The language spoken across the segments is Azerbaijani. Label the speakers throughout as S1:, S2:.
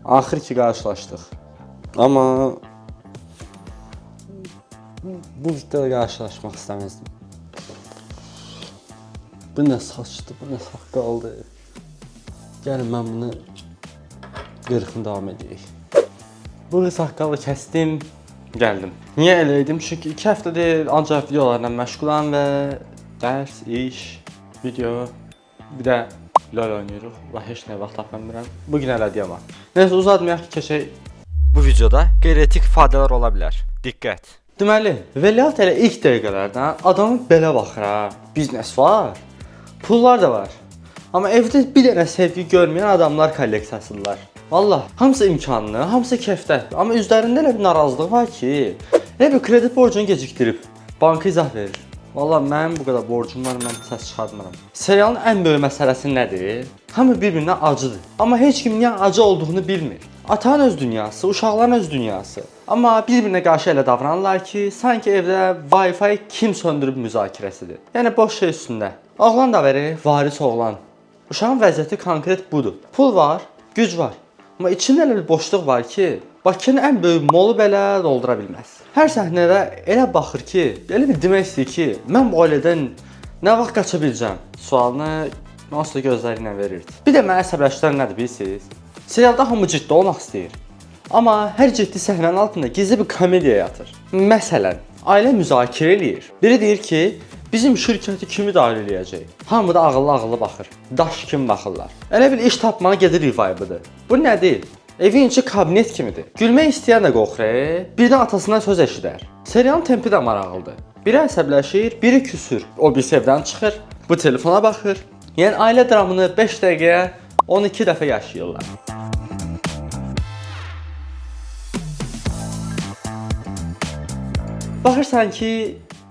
S1: Axır ki qarşılaşdıq. Amma bu videoda qarşılaşmaq istəməzdim. Bu nə saçdı, bu nə saqqaldı. Gəlin mən bunu 40-ını davam edeyik. Bu saqqalı kəsdim, gəldim. Niyə elə edim? Çünki 2 həftədir ancaq videolarla məşğulam və dərs, iş, video, bir də LoL oynayırıq və heç nə vaxt tapmıram. Bu gün elədiyəm var. Nəysə uzatmayaq ki, keçək.
S2: Bu videoda qeyri-etik ifadələr ola bilər. Diqqət.
S1: Deməli, vəliaht elə ilk dəqiqələrdən adamın belə baxır ha. Biznes var, pullar da var. Amma evdə bir dənə sevgi görməyən adamlar kolleksiyasıdırlar. Vallah, hamısı imkanlı, hamısı kefdə. Amma üzlərində elə bir narazılıq var ki, elə bir kredi borcunu gecikdirib banka izah verir. Vallah, mənim bu qədər borcum var, mən səs çıxartmıram. Serialın ən böyük məsələsi nədir? Hamı bir-birinə acıdır. Amma heç kim niyə acı olduğunu bilmir. Atanın öz dünyası, uşaqların öz dünyası. Amma bir-birinə qarşı elə davranırlar ki, sanki evdə Wi-Fi kim söndürüb müzakirəsidir. Yəni boş şey üstündə. Oğlan da verir, varis oğlan. Uşağın vəziyyəti konkret budur. Pul var, güc var. Amma içində elə bir boşluq var ki, Bakının ən böyük molu belə doldura bilməz. Hər səhnədə elə baxır ki, elə bir demək istəyir ki, mən bu ailədən nə vaxt qaça biləcəm? Sualını onsuz da gözləri ilə verirdi. Bir də mənə əsəbləşdirən nədir bilirsiniz? Serialda hamı ciddi olmaq istəyir. Amma hər ciddi səhnənin altında gizli bir komediya yatır. Məsələn, ailə müzakirə eləyir. Biri deyir ki, bizim şirkəti kim idarə eləyəcək? Hamı da ağıllı baxır. Daş kimi baxırlar. Elə bir iş tapmağa gedir vibe'ıdır. Bu nədir? Evin içi kabinet kimidir. Gülmək istəyən də qorxur, birdən atasından söz eşidər. Serialın tempi də maraqlıdır. Biri əsəbləşir, biri küsür. O bir evdən çıxır, bu telefona baxır. Yəni ailə dramını 5 dəqiqəyə 12 dəfə yaşayırlar. Baxırsan ki,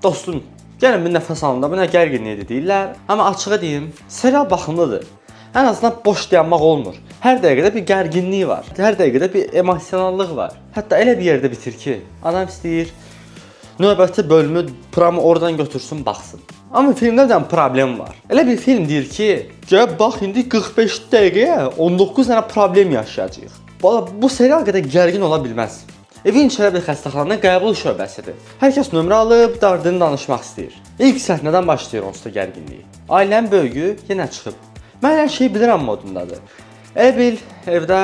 S1: dostum, gəlin bir nəfəs alında bu nə gərginliyidir deyirlər. Amma açığı deyim, serial baxımlıdır. Ən azından boş dayanmaq olmur. Hər dəqiqədə bir gərginlik var. Hər dəqiqədə bir emosionallıq var. Hətta elə bir yerdə bitir ki, adam istəyir növbəti bölümü promu oradan götürsün, baxsın. Amma filmdə də problem var. Elə bir film deyir ki, gəl bax indi 45 dəqiqəyə 19 dənə problem yaşayacağıq. Bu serial qədər gərgin ola bilməz. Evin içəri bir xəstəxananın qəbul şöbəsidir. Hər kəs nömrə alıb, dardını danışmaq istəyir. İlk səhnədən başlayır onsuz da gərginliyi. Ailənin böyüyü yenə çıxıb. Mən hər şeyi bilirəm modundadır. Elə bil, evdə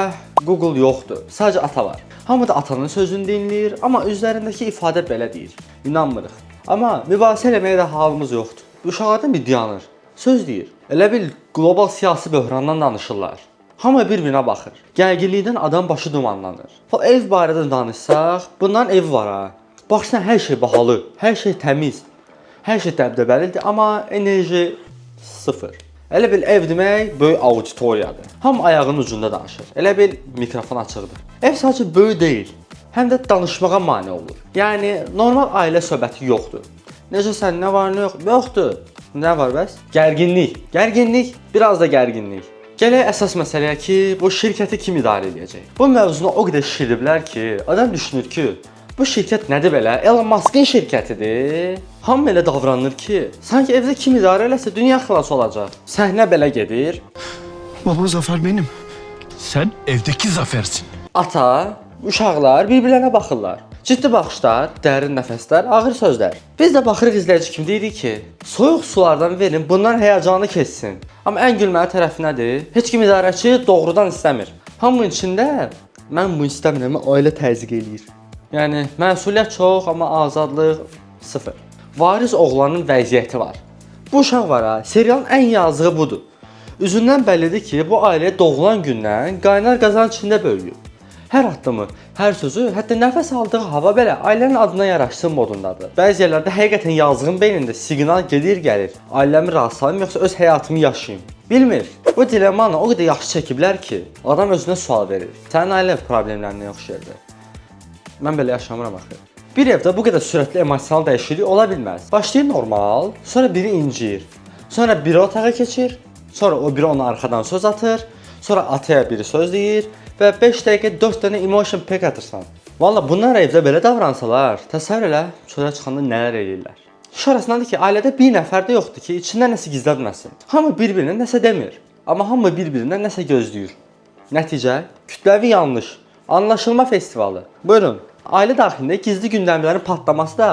S1: Google yoxdur, sadəcə ata var. Hamı da atanın sözünü dinləyir, amma üzlərindəki ifadə belə deyir. İnanmırıq. Amma mübahisə eləməyə də halımız yoxdur. Uşaqlardan bir dayanır, söz deyir. Elə bil, qlobal siyasi böhrandan danışırlar. Hamı bir-birinə baxır. Gərginlikdən adam başı dumanlanır. Ev barədə danışsaq, bundan ev var ha. Baxsan, hər şey bahalı, hər şey təmiz, hər şey dəbdəbəlidir, amma enerji sıfır. Elə bil ev demək böyük auditoriyadır. Hamı ayağının ucunda danışır. Elə bil mikrofon açıqdır. Ev sadəcə böyük deyil, həm də danışmağa mane olur. Yəni normal ailə söhbəti yoxdur. Necəsən, nə var, nə yox? Yoxdur. Nə var bəs? Gərginlik. Gərginlik, biraz da gərginlik. Gələk əsas məsələyə ki, bu şirkəti kim idarə edəcək? Bu mövzunu o qədər şişiriblər ki, adam düşünür ki, bu şirkət nədir belə? Elon Musk'ın şirkətidir. Hamı elə davranır ki, sanki evdə kim idarə eləsə dünya xilas olacaq. Səhnə belə gedir.
S3: Baba, Zafer benim. Sen evdeki Zafer'sin.
S1: Ata, uşaqlar bir-birlərinə baxırlar. Ciddi baxışlar, dərin nəfəslər, ağır sözlər. Biz də baxırıq izləyici kimi deyirik ki, soyuq sulardan verin, bunlar həyəcanı keçsin. Amma ən gülməli tərəfi nədir? Heç kim idarəçi doğrudan istəmir. Hamının içində mən bunu istəmirəm, ailə təzyiq eləyir. Yəni məsuliyyət çox, amma azadlıq sıfır. Varis oğlanın vəziyyəti var. Bu uşaq var ha, serialın ən yazığı budur. Üzündən bəllidir ki, bu ailə doğulan gündən qaynar qazan içində böyüyüb. Hər addımı, hər sözü, hətta nəfəs aldığı hava belə ailənin adına yaraşsın modundadır. Bəzi yerlərdə həqiqətən yazığın beynində siqnal gedir gəlir. Ailəmi rahat salayım, yoxsa öz həyatımı yaşayayım. Bilmir. Bu dilemmanı o qədər yaxşı çəkiblər ki, adam özünə sual verir. Sənin ailə problemlərinə yoxşayırdı. Mən belə yaşamıram axı. Bir evdə bu qədər sürətli emosional dəyişiklik ola bilməz. Başlayır normal, sonra biri incir, sonra biri otağa keçir, sonra o biri ona arxadan söz atır, sonra ataya biri söz deyir və 5 dəqiqə 4 dənə emotion pack atırsan. Valla bunlar evdə belə davransalar, təsəvvür elə, çölə çıxanda nələr eləyirlər. İş arasındadır ki, ailədə bir nəfər də yoxdur ki, içindən nəsə gizlətməsin. Hamı bir-birinə nəsə demir, amma hamı bir-birindən nəsə gözləyir. Nəticə kütləvi yanlış, anlaşılma festivalı. Buyurun. Ailə daxilində gizli gündəmlərin patlaması da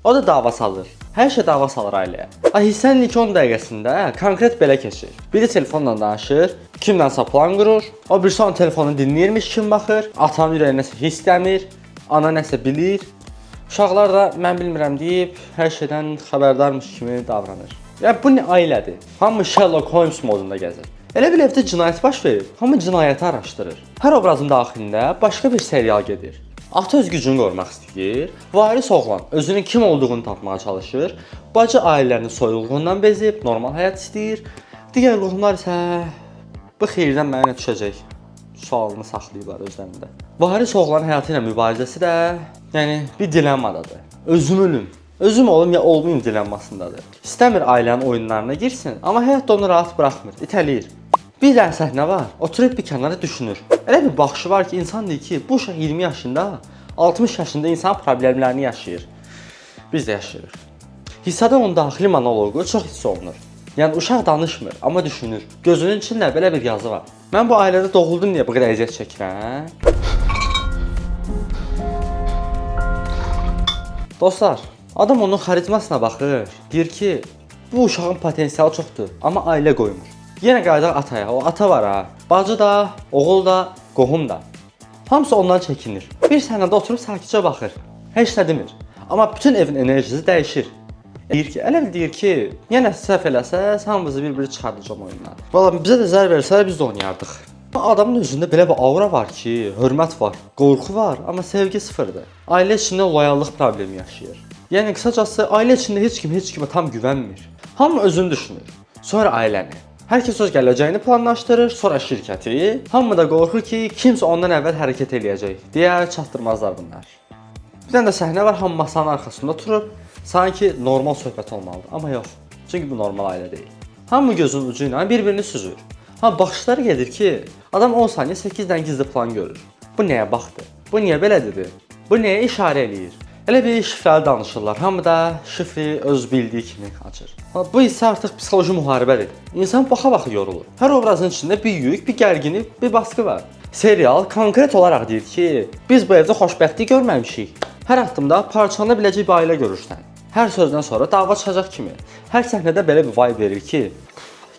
S1: o da dava salır. Hər şey dava salır ailəyə. Hissənin ilk 10 dəqiqəsində konkret belə keçir. Biri telefonla danışır, kimdənsə plan qurur, o birisi onun telefonunu dinləyirmiş kimi baxır, atanın ürəyinə nəsə hiss dəmir, ana nəsə bilir. Uşaqlar da mən bilmirəm deyib hər şeydən xəbərdarmış kimi davranır. Yəni bu nə ailədir? Hamı Sherlock Holmes modunda gəzir. Elə bir evdə cinayət baş verir, hamı cinayəti araşdırır. Hər obrazın daxilində başqa bir serial gedir. Ata öz gücünü qorumaq istəyir, varis oğlan özünün kim olduğunu tapmağa çalışır, bacı ailələrinin soyulğundan bezib normal həyat istəyir, digər qohumlar isə bu xeyirdən mənə nə düşəcək sualını saxlayırlar özlərində. Varis oğlan həyatı ilə mübarizəsi də, yəni bir dilemmadadır. Özüm olum ya olmayım dilemmasındadır. İstəmir ailənin oyunlarına girsin, amma həyat da onu rahat buraxmır, itələyir. Bir dənə səhnə var, oturub bir kənara düşünür. Elə bir baxışı var ki, insan deyir ki, bu uşaq 20 yaşında, 60 yaşında insan problemlərini yaşayır. Biz də yaşayırıq. Hissədə onun daxili monoloqu çox hiss olunur. Yəni uşaq danışmır, amma düşünür. Gözünün içində belə bir yazı var. Mən bu ailədə doğuldum deyə bu qədər əziyyət çəkirəm. Dostlar, adam onun xarizmasına baxır, deyir ki, bu uşağın potensialı çoxdur, amma ailə qoymur. Yenə qayıdaq ataya, o ata var ha. Bacı da, oğul da, qohum da. Hamısı ondan çəkinir. Bir səhnədə oturub sakitcə baxır. Heç nə demir. Amma bütün evin enerjisi dəyişir. Deyir ki, yenə səhv eləsəz, hamımızı bir-biri çıxardacağam oyundan. Valla bizə də zər versələr biz də oynayardıq. Adamın özündə belə bir aura var ki, hörmət var, qorxu var, amma sevgi sıfırdır. Ailə içində loyallıq problemi yaşayır. Yəni qısacası ailə içində heç kimə tam güvənmir. Hamı özünü düşünür, sonra ailəni. Hər kəs öz gələcəyini planlaşdırır, sonra şirkəti. Hamı da qorxur ki, kimsə ondan əvvəl hərəkət eləyəcək deyə çatdırmazlar bunlar. Bir dənə də səhnə var, hamı masanın arxasında oturub, sanki normal söhbət olmalıdır, amma yox. Çünki bu normal ailə deyil. Hamı gözünün ucu ilə bir-birini süzür. Baxışları gedir ki, adam 10 saniyə 8 dənə gizli plan görür. Bu nəyə baxdı? Bu niyə belə dedi? Bu nəyə işarə eləyir? Elə bir şifrəli danışırlar. Hamı da şifri öz bildiyi kimi açır. Bu isə artıq psixoloji müharibədir. İnsan baxa-baxa yorulur. Hər obrazın içində bir yük, bir gərginlik, bir baskı var. Serial konkret olaraq deyir ki, biz bu evdə xoşbəxtlik görməmişik. Hər addımda parçalana biləcək bir ailə görürsən. Hər sözdən sonra dava çıxacaq kimi. Hər səhnədə belə bir vibe verir ki,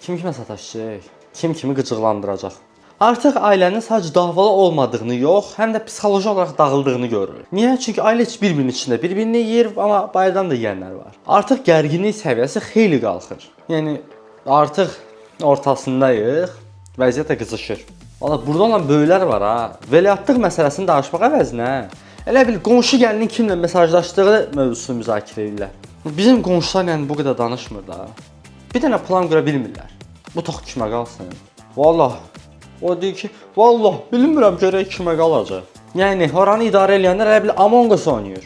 S1: kim kimə sataşacaq, kim kimi qıcıqlandıracaq. Artıq ailənin sadəcə davalı olmadığını yox, həm də psixoloji olaraq dağıldığını görürük. Niyə? Çünki ailə bir-birinin içində bir-birini yeyir, amma bayırdan da yeyənlər var. Artıq gərginlik səviyyəsi xeyli qalxır. Yəni artıq ortasındayıq, vəziyyət də qızışır. Valla burada olan böyüklər var ha. Vəliahdlıq məsələsini danışmaq əvəzinə elə bil qonşu gəlinin kimlə mesajlaşdığı mövzusunu müzakirə edirlər. Bizim qonşular yəni bu qədər danışmır da. Bir dənə plan qura bilmirlər. Bu tox kimə qalsın? Vallah. O deyir ki, vallah bilmirəm görək kimə qalacaq. Yəni oranı idarə edənlər elə bil Among Us oynayır.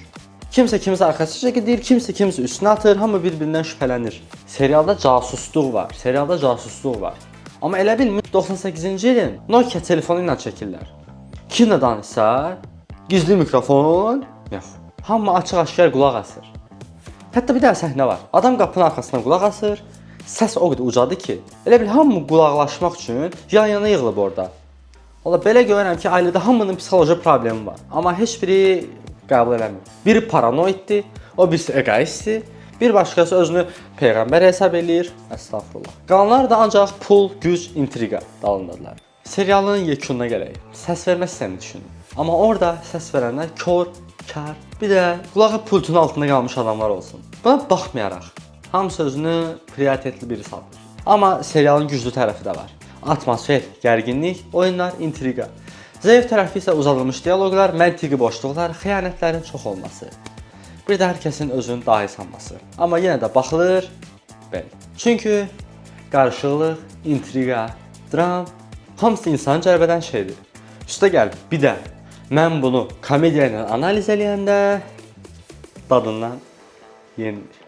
S1: Kimsə kimsə arxasıca gedir, kimsə üstünə atır, hamı bir-birindən şübhələnir. Serialda casusluq var. Amma elə bil 98-ci ilin Nokia telefonu ilə çəkirlər. Kimlə danışsa, gizli mikrofon, yox. Hamı açıq-aşkar qulaq asır. Hətta bir dənə səhnə var. Adam qapının arxasına qulaq asır. Səs o qədər ucadı ki, elə bil hamı qulaqlaşmaq üçün yan-yana yığılıb orada. Valla belə görürəm ki, ailədə hamının psixoloji problemi var, amma heç biri qəbul eləmir. Biri paranoiddir, o birisi egoistdir, bir başqası özünü peyğəmbər hesab eləyir. Əstəğfurullah. Qalanlar da ancaq pul, güc, intriqa dalındadılar. Serialın yekununa gələk. Səs vermə sistemini düşünün. Amma orada səs verənlər kör, kar, bir də qulağı pultun altında qalmış adamlar olsun. Buna baxmayaraq, hamısı özünü prioritetli biri salır. Amma serialın güclü tərəfi də var. Atmosfer, gərginlik, oyunlar, intriqa. Zəif tərəfi isə uzadılmış dialoqlar, məntiqi boşluqlar, xəyanətlərin çox olması. Bir də hər kəsin özünü dahi sanması. Amma yenə də baxılır belə. Çünki qarışıqlıq, intriqa, dram, hamısı insanı cəlb edən şeydir. Üstə gəl, bir də mən bunu komediya ilə analiz eləyəndə dadından yenilir.